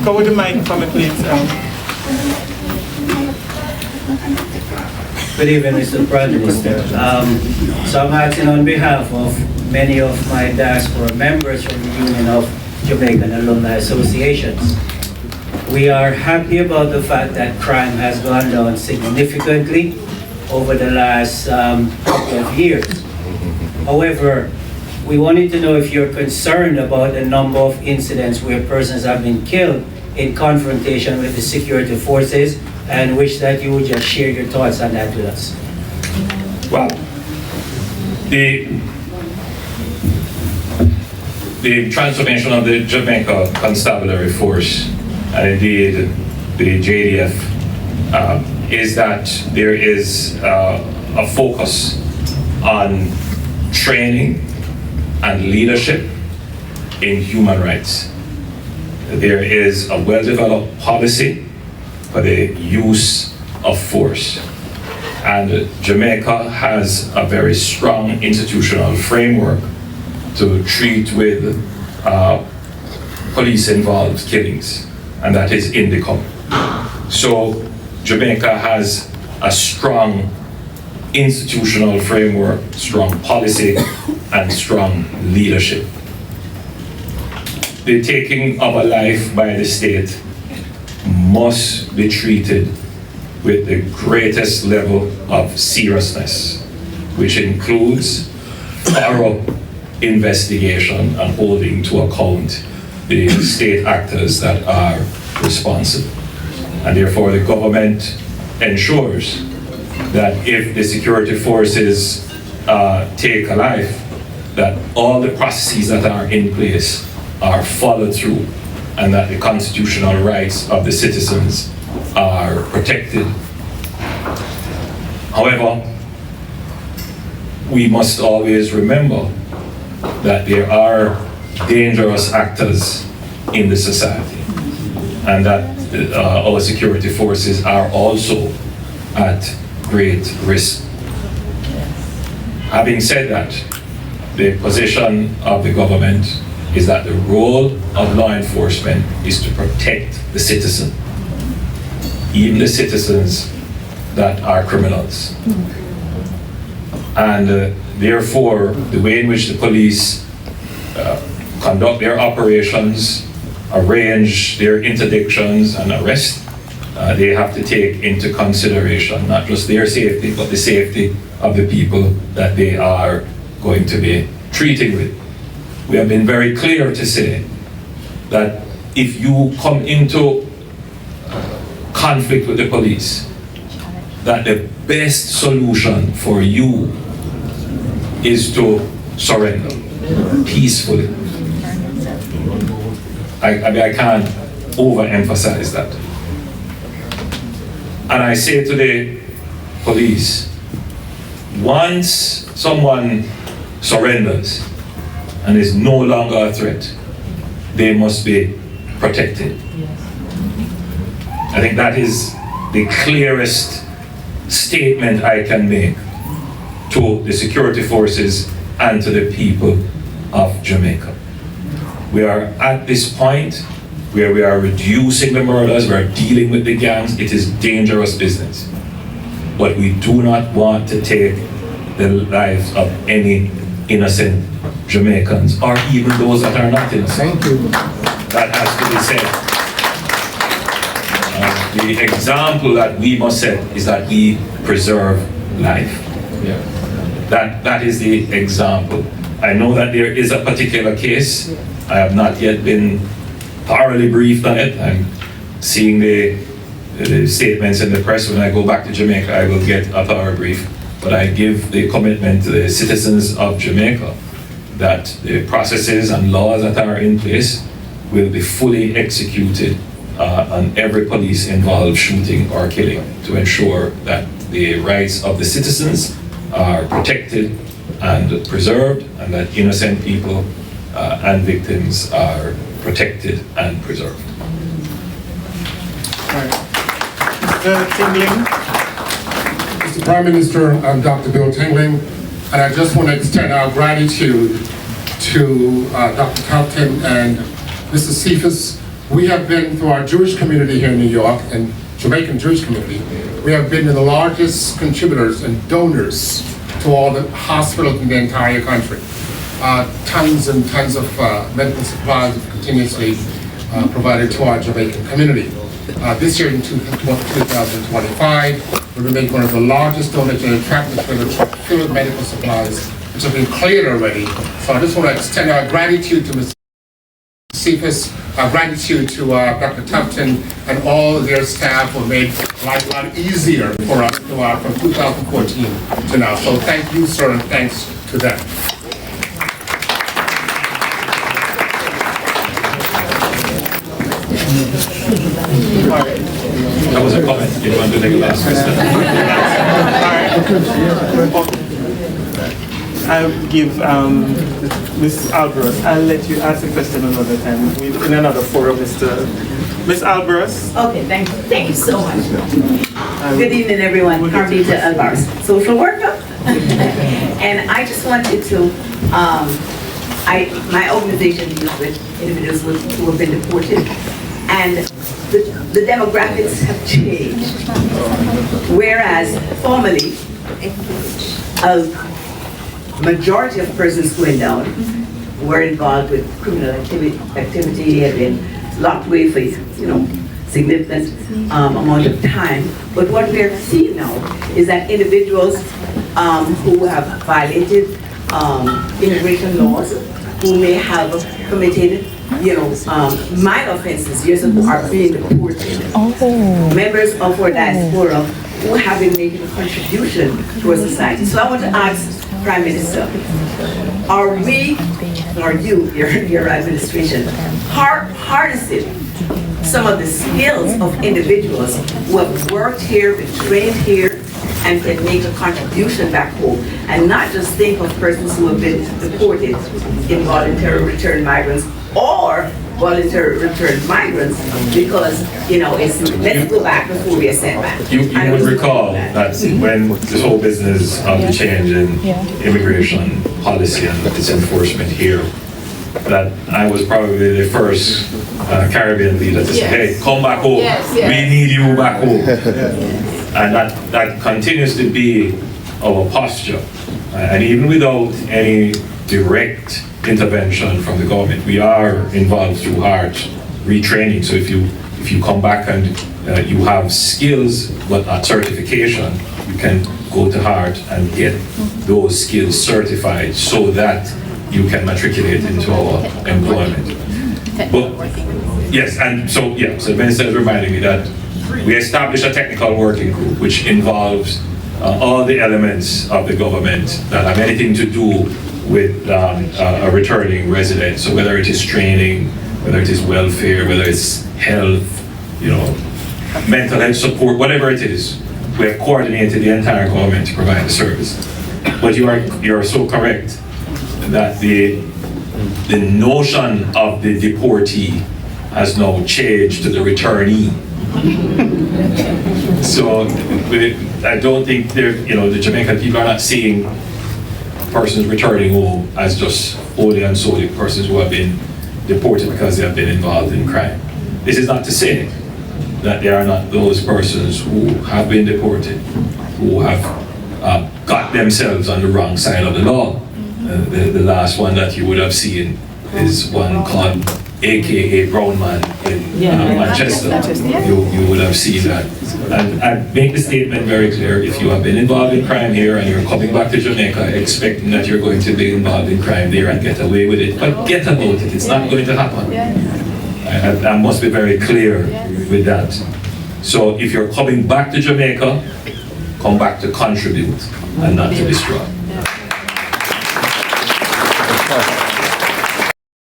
Come with the mic for me, please. Good evening, Mr. Prime Minister. So I'm acting on behalf of many of my diaspora members from the Union of Jamaican Alumni Associations. We are happy about the fact that crime has gone down significantly over the last couple of years. However, we wanted to know if you're concerned about the number of incidents where persons have been killed in confrontation with the security forces, and wish that you would just share your thoughts on that with us. Well, the transformation of the Jamaica Constabulary Force, and indeed the JDF, is that there is a focus on training and leadership in human rights. There is a well-developed policy for the use of force. And Jamaica has a very strong institutional framework to treat with police-involved killings, and that is INDICOM. So Jamaica has a strong institutional framework, strong policy, and strong leadership. The taking of a life by the state must be treated with the greatest level of seriousness, which includes thorough investigation and holding to account the state actors that are responsible. And therefore the government ensures that if the security forces take a life, that all the processes that are in place are followed through, and that the constitutional rights of the citizens are protected. However, we must always remember that there are dangerous actors in the society, and that our security forces are also at great risk. Having said that, the position of the government is that the role of law enforcement is to protect the citizen, even the citizens that are criminals. And therefore, the way in which the police conduct their operations, arrange their interdictions and arrest, they have to take into consideration not just their safety, but the safety of the people that they are going to be treating with. We have been very clear to say that if you come into conflict with the police, that the best solution for you is to surrender peacefully. I can't overemphasize that. And I say to the police, once someone surrenders and is no longer a threat, they must be protected. I think that is the clearest statement I can make to the security forces and to the people of Jamaica. We are at this point where we are reducing the murders, we are dealing with the gangs. It is dangerous business. But we do not want to take the lives of any innocent Jamaicans, or even those that are not innocent. Thank you. That has to be said. The example that we must set is that we preserve life. Yeah. That is the example. I know that there is a particular case. I have not yet been thoroughly briefed on it. I'm seeing the statements in the press. When I go back to Jamaica, I will get a thorough brief. But I give the commitment to the citizens of Jamaica that the processes and laws that are in place will be fully executed on every police involved shooting or killing, to ensure that the rights of the citizens are protected and preserved, and that innocent people and victims are protected and preserved. Mr. Tingling. Mr. Prime Minister, I'm Dr. Bill Tingling, and I just want to extend our gratitude to Dr. Compton and Mr. Cephas, We have been, through our Jewish community here in New York and Jamaican Jewish community, we have been the largest contributors and donors to all the hospitals in the entire country. Tons and tons of medical supplies are continuously provided to our Jamaican community. This year in 2025, we will make one of the largest donors in a tractor trailer truck filled with medical supplies, which have been cleared already. So I just want to extend our gratitude to Mr. Cephas, our gratitude to Dr. Tufton and all of their staff who made life a lot easier for us from 2014 to now. So thank you, sir, and thanks to them. That was a comment. You want to take a last question? I'll give Ms. Alvarez, I'll let you ask a question another time, in another forum, Ms. Alvarez. Okay, thank you so much. Good evening, everyone. Carmelita Alvarez, social worker. And I just wanted to, my organization deals with individuals who have been deported, and the demographics have changed. Whereas formerly, a majority of persons going down were involved with criminal activity, have been locked away for significant amount of time. But what we are seeing now is that individuals who have violated immigration laws, who may have committed minor offenses years ago, are being deported. Members of our diaspora who have been making a contribution to our society. So I want to ask Prime Minister, are we, or you, your administration, harnessing some of the skills of individuals who have worked here, been trained here, and can make a contribution back home, and not just think of persons who have been deported, involuntary return migrants, or voluntary return migrants, because it's let's go back before we are sent back. You would recall that when this whole business of the change in immigration policy and its enforcement here, that I was probably the first Caribbean leader to say, hey, come back home. We need you back home. And that continues to be our posture. And even without any direct intervention from the government, we are involved through heart retraining. So if you come back and you have skills but not certification, you can go to heart and get those skills certified so that you can matriculate into our employment. But yes, and so the minister is reminding me that we established a technical working group which involves all the elements of the government that have anything to do with a returning resident. So whether it is training, whether it is welfare, whether it's health, mental health support, whatever it is, we have coordinated the entire government to provide the service. But you are so correct that the notion of the deportee has now changed to the returnee. So I don't think the Jamaican people are not seeing persons returning home as just only and solely persons who have been deported because they have been involved in crime. This is not to say that there are not those persons who have been deported, who have got themselves on the wrong side of the law. The last one that you would have seen is one called AKA Brown Man in Manchester. You would have seen that. And I make the statement very clear: if you have been involved in crime here and you're coming back to Jamaica expecting that you're going to be involved in crime there and get away with it, forget about it. It's not going to happen. I must be very clear with that. So if you're coming back to Jamaica, come back to contribute and not to destroy.